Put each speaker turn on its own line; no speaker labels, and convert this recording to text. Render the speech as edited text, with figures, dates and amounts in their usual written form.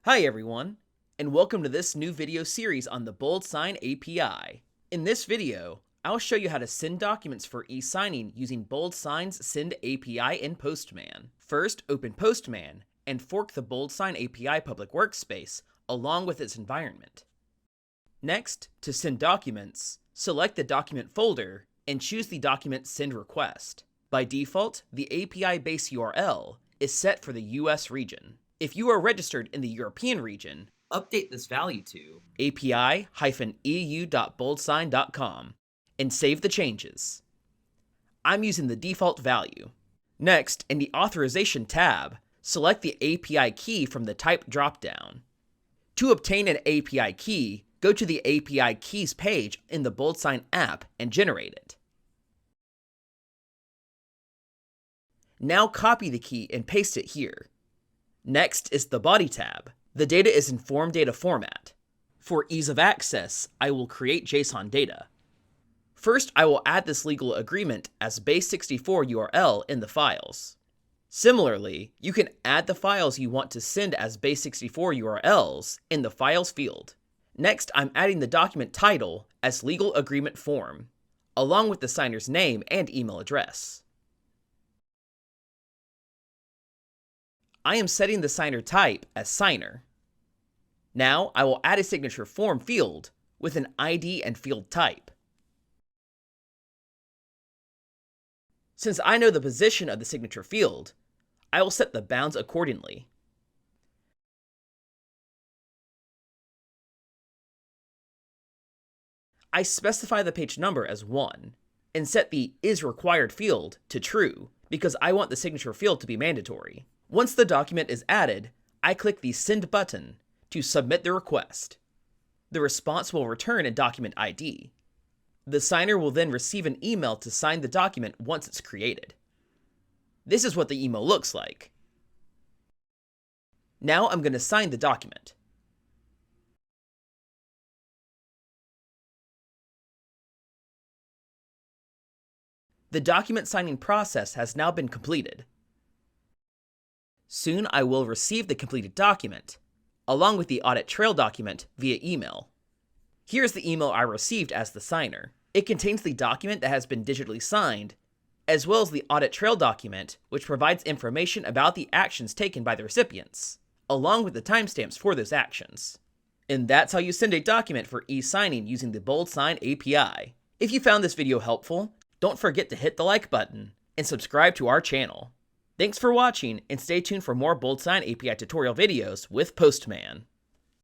Hi everyone, and welcome to this new video series on the BoldSign API. In this video, I'll show you how to send documents for e-signing using BoldSign's Send API in Postman. First, open Postman and fork the BoldSign API public workspace along with its environment. Next, to send documents, select the document folder and choose the document send request. By default, the API base URL is set for the US region. If you are registered in the European region, update this value to api-eu.boldsign.com and save the changes. I'm using the default value. Next, in the Authorization tab, select the API key from the Type dropdown. To obtain an API key, go to the API keys page in the BoldSign app and generate it. Now copy the key and paste it here. Next is the Body tab. The data is in form data format. For ease of access, I will create JSON data. First, I will add this legal agreement as base64 URL in the files. Similarly, you can add the files you want to send as base64 URLs in the Files field. Next, I'm adding the document title as legal agreement form, along with the signer's name and email address. I am setting the signer type as signer. Now, I will add a signature form field with an ID and field type. Since I know the position of the signature field, I will set the bounds accordingly. I specify the page number as 1 and set the is required field to true because I want the signature field to be mandatory. Once the document is added, I click the Send button to submit the request. The response will return a document ID. The signer will then receive an email to sign the document once it's created. This is what the email looks like. Now I'm going to sign the document. The document signing process has now been completed. Soon I will receive the completed document, along with the audit trail document via email. Here's the email I received as the signer. It contains the document that has been digitally signed, as well as the audit trail document, which provides information about the actions taken by the recipients, along with the timestamps for those actions. And that's how you send a document for e-signing using the BoldSign API. If you found this video helpful, don't forget to hit the like button and subscribe to our channel. Thanks for watching, and stay tuned for more BoldSign API tutorial videos with Postman.